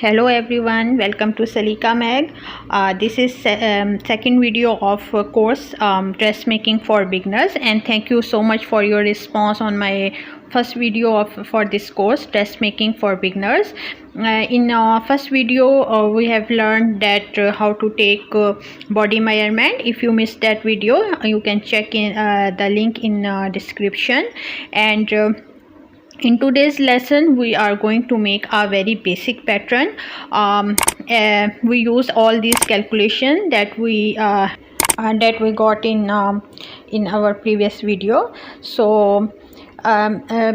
Hello everyone, welcome to Salika Mag. This is second video of course dressmaking for beginners, and thank you so much for your response on my first video for this course dressmaking for beginners. In first video we have learned that how to take body measurement. If you missed that video, you can check in the link in description. And in today's lesson we are going to make a very basic pattern. We use all these calculations that we got in our previous video. So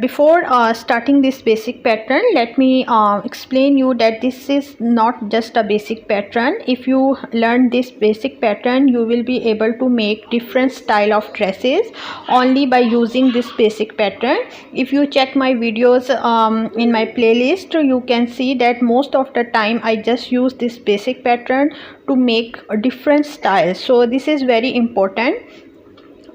before starting this basic pattern, let me explain you that this is not just a basic pattern. If you learn this basic pattern, you will be able to make different style of dresses only by using this basic pattern. If you check my videos in my playlist, you can see that most of the time I just use this basic pattern to make a different style. So this is very important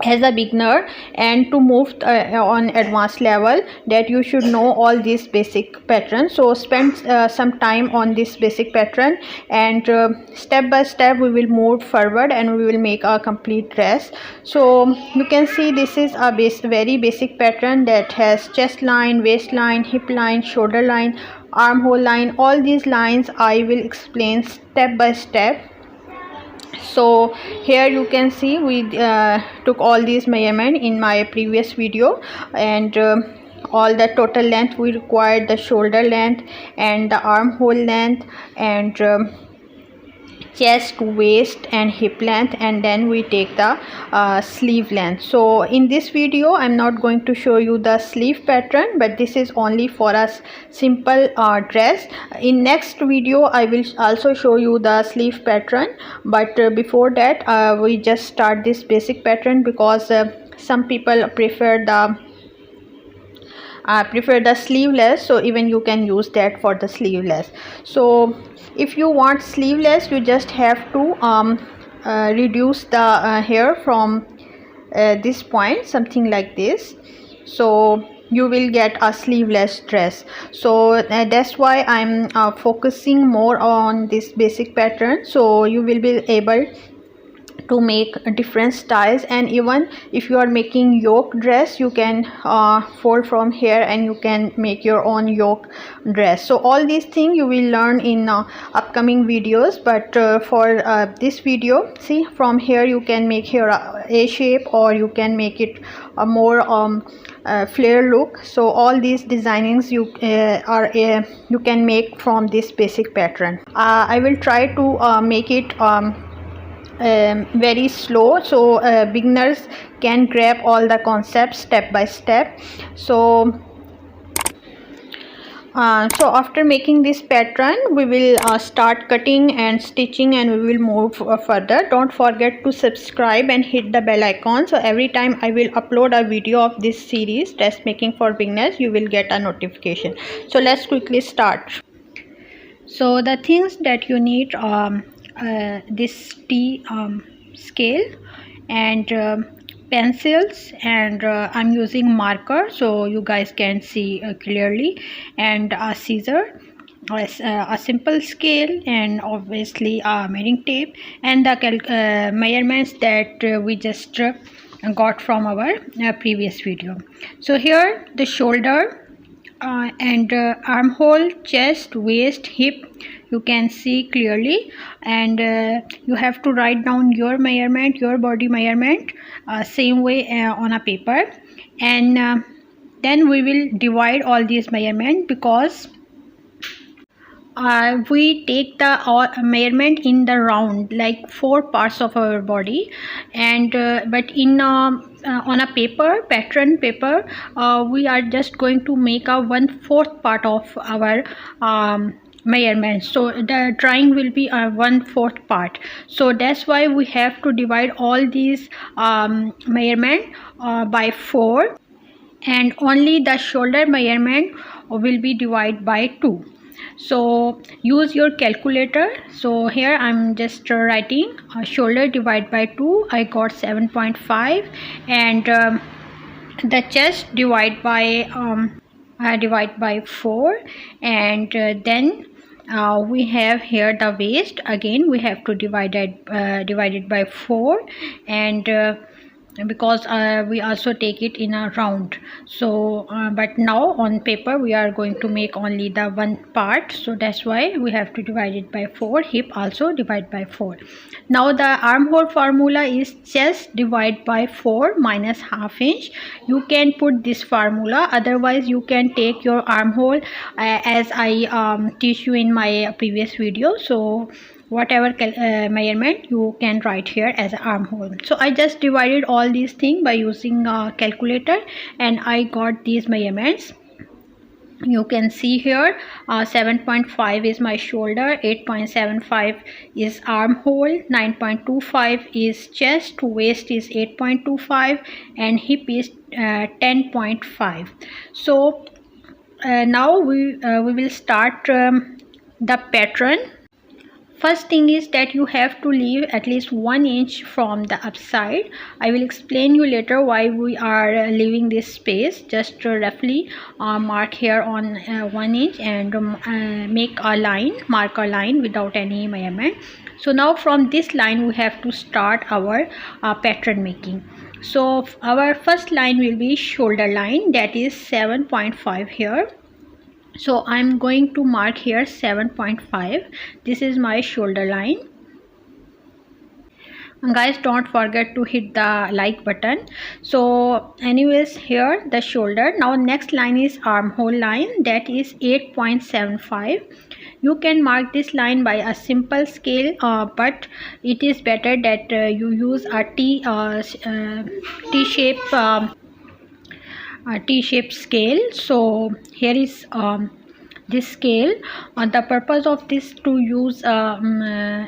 as a beginner, and to move on advanced level, that you should know all these basic patterns. So spend some time on this basic pattern, and step by step we will move forward and we will make a complete dress. So you can see this is a very basic pattern that has chest line, waistline, hip line, shoulder line, armhole line. All these lines I will explain step by step. So here you can see we took all these measurements in my previous video, and all the total length we required, the shoulder length and the armhole length, and chest, waist and hip length, and then we take the sleeve length. So in this video I'm not going to show you the sleeve pattern, but this is only for a simple dress. In next video I will also show you the sleeve pattern, but before that we just start this basic pattern, because some people prefer the sleeveless, so even you can use that for the sleeveless. So if you want sleeveless, you just have to reduce the hair from this point, something like this, so you will get a sleeveless dress. So that's why I'm focusing more on this basic pattern, so you will be able to make different styles. And even if you are making yoke dress, you can fold from here and you can make your own yoke dress. So all these things you will learn in upcoming videos, but for this video, see, from here you can make here a shape, or you can make it a more flare look. So all these designings you you can make from this basic pattern. I will try to make it very slow, so beginners can grab all the concepts step by step. So after making this pattern, we will start cutting and stitching, and we will move further. Don't forget to subscribe and hit the bell icon, so every time I will upload a video of this series dressmaking for beginners, you will get a notification. So let's quickly start. So the things that you need, this T scale and pencils, and I'm using marker so you guys can see clearly, and a scissor, a simple scale, and obviously a measuring tape, and the measurements that we just got from our previous video. So here the shoulder and armhole, chest, waist, hip, you can see clearly, and you have to write down your measurement, your body measurement, same way on a paper, and then we will divide all these measurements, because we take the measurement in the round, like 4 parts of our body, and but in on a pattern paper, we are just going to make a 1/4 part of our measurement. So the drawing will be a 1/4 part. So that's why we have to divide all these measurement by 4, and only the shoulder measurement will be divided by 2. So use your calculator. So here I'm just writing shoulder divided by 2, I got 7.5, and the chest divide by 4, and then we have here the waist. Again we have to divide it by 4, and because we also take it in a round. So but now on paper we are going to make only the one part, so that's why we have to divide it by 4. Hip also divide by 4. Now the armhole formula is chest divide by 4 minus half inch. You can put this formula, otherwise you can take your armhole as I teach you in my previous video. So whatever measurement you can write here as an armhole. So I just divided all these things by using a calculator, and I got these measurements. You can see here 7.5 is my shoulder, 8.75 is armhole, 9.25 is chest, waist is 8.25, and hip is 10.5. So now we will start the pattern. First thing is that you have to leave at least 1 inch from the upside. I will explain you later why we are leaving this space. Just roughly mark here on 1 inch and make a line, mark a line without any measurement. So now from this line we have to start our pattern making. So our first line will be shoulder line, that is 7.5 here. So I'm going to mark here 7.5. This is my shoulder line. And guys, don't forget to hit the like button. So anyways, here the shoulder. Now next line is armhole line, that is 8.75. You can mark this line by a simple scale, but it is better that you use a T-shaped scale. So here is this scale. The purpose of this to use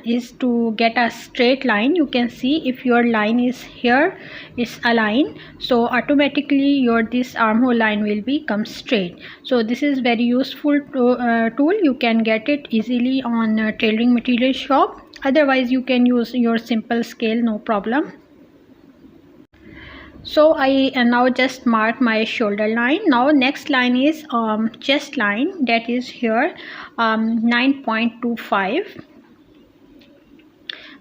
is to get a straight line. You can see if your line is here, it's a line, so automatically your this armhole line will become straight. So this is very useful tool. You can get it easily on tailoring material shop. Otherwise you can use your simple scale, no problem. So I now just mark my shoulder line. Now next line is chest line, that is here 9.25.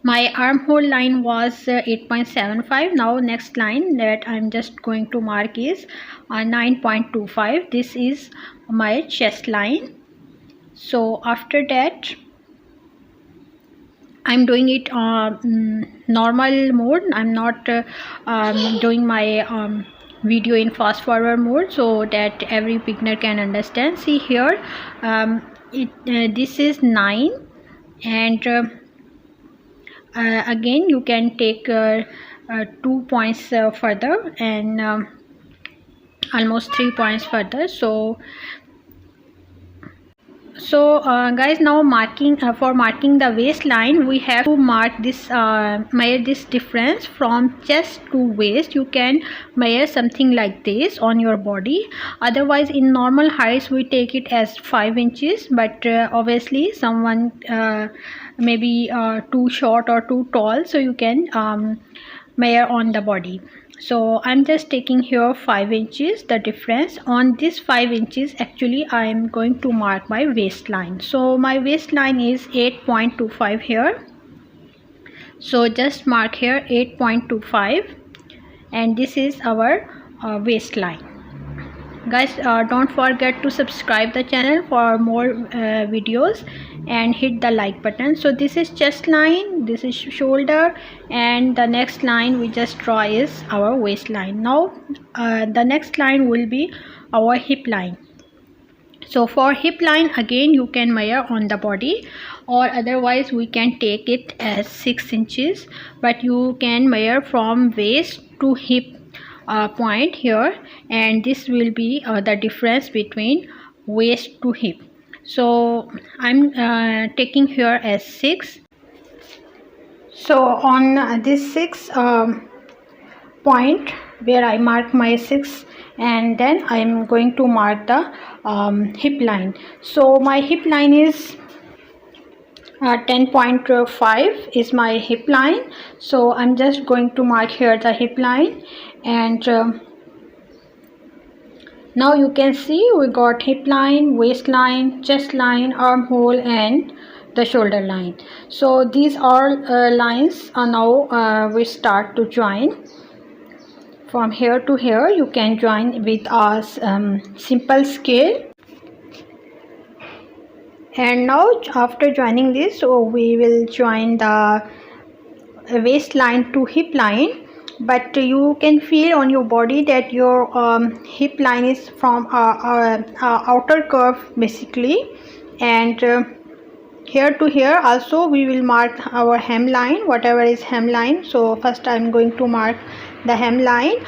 my armhole line was 8.75. now next line that I'm just going to mark is 9.25. this is my chest line. So after that I'm doing it normal mode. I'm not doing my video in fast forward mode, so that every beginner can understand. See here, this is 9, and again you can take 2 points further, and almost 3 points further. So guys, now marking for marking the waistline, we have to mark this measure this difference from chest to waist. You can measure something like this on your body. Otherwise in normal heights we take it as 5 inches, but obviously someone may be too short or too tall, so you can measure on the body. So I'm just taking here 5 inches, the difference. On this 5 inches actually I am going to mark my waistline. So my waistline is 8.25 here. So just mark here 8.25, and this is our waistline. Guys, don't forget to subscribe the channel for more videos and hit the like button. So this is chest line, this is shoulder, and the next line we just draw is our waistline. Now the next line will be our hip line. So for hip line, again you can measure on the body, or otherwise we can take it as 6 inches, but you can measure from waist to hip point here, and this will be the difference between waist to hip. So I'm taking here as 6. So on this 6 point where I mark my 6, and then I'm going to mark the hip line. So my hip line is 10.5 is my hip line. So I'm just going to mark here the hip line, and Now you can see we got hip line, waistline, chest line, armhole and the shoulder line. So these are lines are now we start to join. From here to here you can join with a simple scale. And now after joining this, so we will join the waistline to hip line, but you can feel on your body that your hip line is from outer curve basically, and here to here also we will mark our hemline, whatever is hemline. So first I'm going to mark the hemline.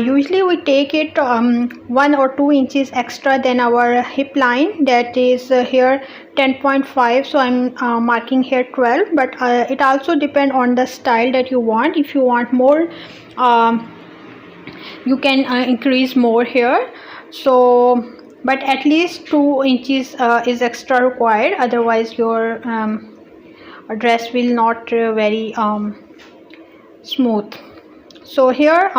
Usually we take it 1 or 2 inches extra than our hip line, that is here 10.5, so I'm marking here 12, but it also depends on the style that you want. If you want more you can increase more here, so but at least 2 inches is extra required, otherwise your dress will not very smooth. So here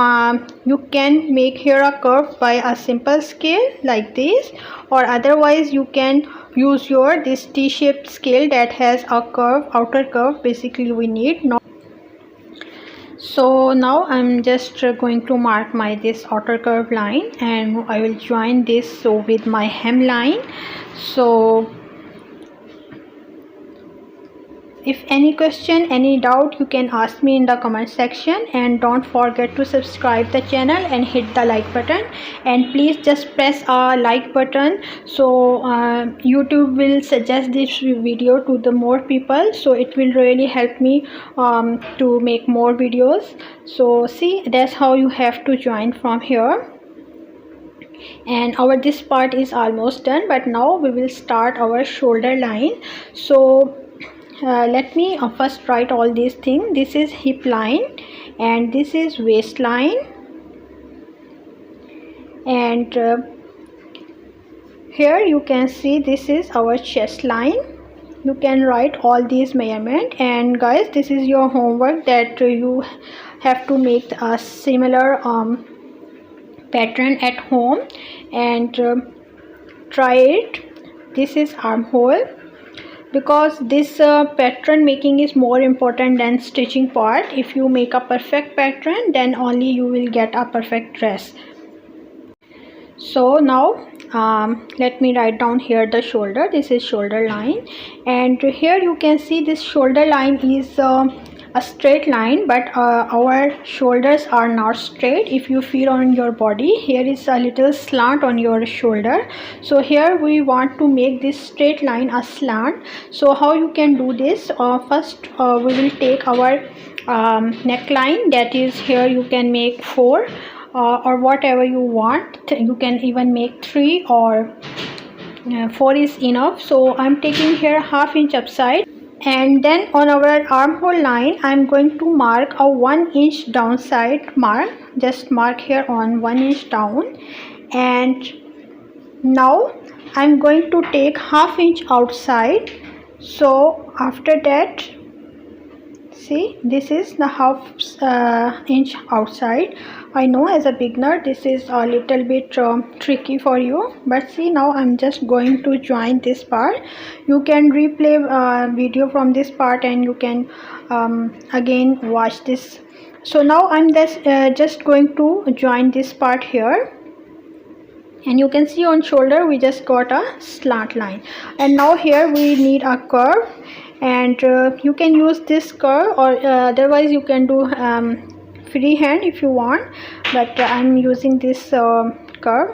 you can make here a curve by a simple scale like this, or otherwise you can use your this T-shaped scale that has a curve, outer curve basically we need. So now I'm just going to mark my this outer curve line, and I will join this so with my hemline. So if any question, any doubt, you can ask me in the comment section, and don't forget to subscribe the channel and hit the like button, and please just press a like button so YouTube will suggest this video to the more people, so it will really help me to make more videos. So see, that's how you have to join from here, and our this part is almost done, but now we will start our shoulder line. So let me first write all these things. This is hip line, and this is waistline, and here you can see this is our chest line. You can write all these measurements, and guys, this is your homework that you have to make a similar pattern at home and try it. This is armhole, because this pattern making is more important than stitching part. If you make a perfect pattern, then only you will get a perfect dress. So now let me write down here the shoulder. This is shoulder line, and here you can see this shoulder line is a straight line, but our shoulders are not straight. If you feel on your body, here is a little slant on your shoulder, so here we want to make this straight line a slant. So how you can do this? First we will take our neckline, that is here you can make 4 or whatever you want. You can even make 3 or 4 is enough. So I'm taking here 1/2 inch upside, and then on our armhole line I'm going to mark a 1 inch downside mark. Just mark here on 1 inch down, and now I'm going to take 1/2 inch outside. So after that, see, this is the 1/2 inch outside. I know as a beginner this is a little bit tricky for you, but see, now I'm just going to join this part. You can replay video from this part, and you can again watch this. So now I'm just going to join this part here, and you can see on shoulder we just got a slant line, and now here we need a curve, and you can use this curve, or otherwise you can do freehand if you want, but I'm using this curve.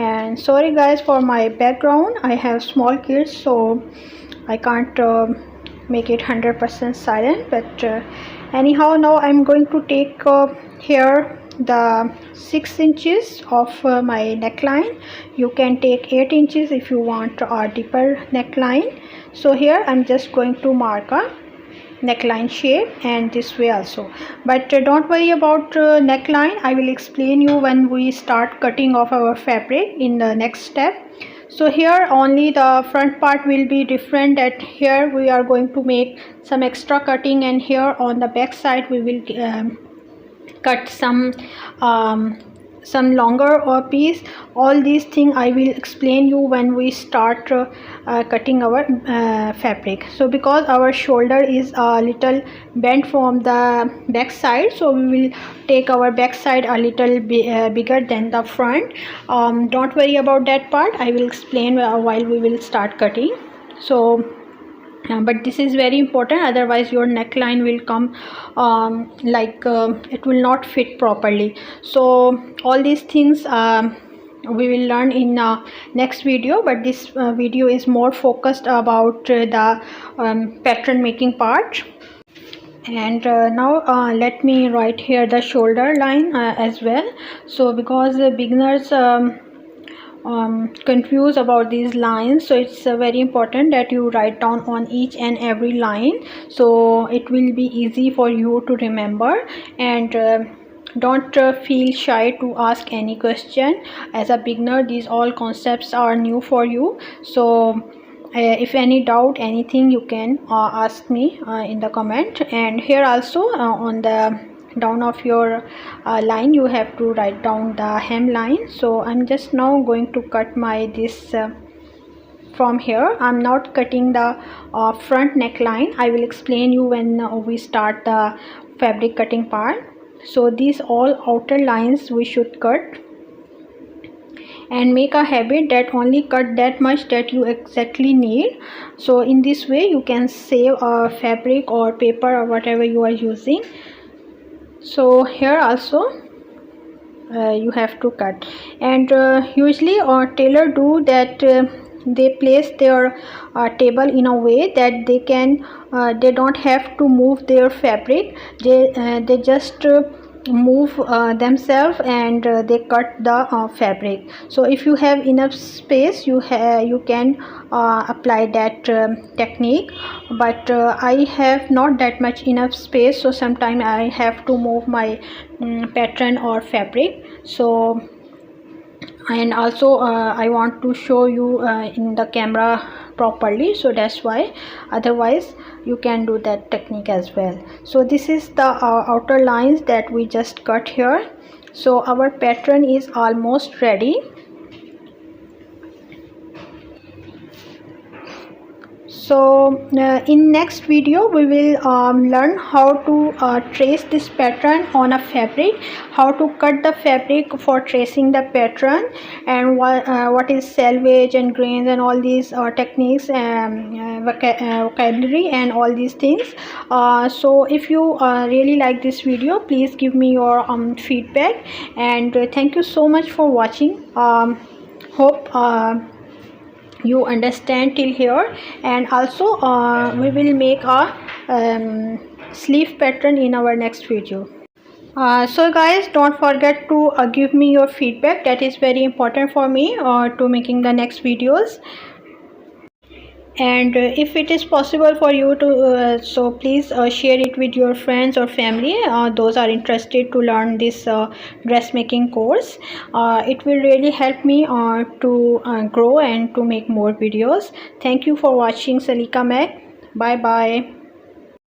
And sorry guys for my background, I have small kids, so I can't make it 100% silent, but anyhow, now I'm going to take here the 6 inches of my neckline. You can take 8 inches if you want a deeper neckline. So here I'm just going to mark a neckline shape, and this way also, but don't worry about neckline. I will explain you when we start cutting off our fabric in the next step. So here only the front part will be different, that here we are going to make some extra cutting, and here on the back side we will cut some some longer or piece. All these things I will explain you when we start cutting our fabric. So because our shoulder is a little bent from the back side, so we will take our back side a little bigger than the front. Don't worry about that part, I will explain while we will start cutting. So but this is very important, otherwise your neckline will come it will not fit properly. So all these things we will learn in next video, but this video is more focused about the pattern making part. And now let me write here the shoulder line as well. So because beginners confused about these lines, so it's very important that you write down on each and every line, so it will be easy for you to remember. And don't feel shy to ask any question. As a beginner, these all concepts are new for you. So if any doubt, anything, you can ask me in the comment. And here also on the down of your line you have to write down the hem line. So I'm just now going to cut my this from here. I'm not cutting the front neckline. I will explain you when we start the fabric cutting part. So these all outer lines we should cut, and make a habit that only cut that much that you exactly need. So in this way you can save fabric or paper or whatever you are using. So here also you have to cut. And usually tailor do that they place their table in a way that they can they don't have to move their fabric. They just move themselves, and they cut the fabric. So if you have enough space, you can apply that technique. But I have not that much enough space, so sometimes I have to move my pattern or fabric. So and also I want to show you in the camera properly, so that's why. Otherwise you can do that technique as well. So this is the outer lines that we just cut here. So our pattern is almost ready. So in next video we will learn how to trace this pattern on a fabric, how to cut the fabric for tracing the pattern, and what is selvage and grains and all these techniques and vocabulary and all these things. So if you really like this video, please give me your feedback. And thank you so much for watching. Hope you understand till here. And also we will make a sleeve pattern in our next video. So guys, don't forget to give me your feedback. That is very important for me to making the next videos. And if it is possible for you to so please share it with your friends or family, those are interested to learn this dressmaking course. It will really help me to grow and to make more videos. Thank you for watching Salika Meg. Bye bye.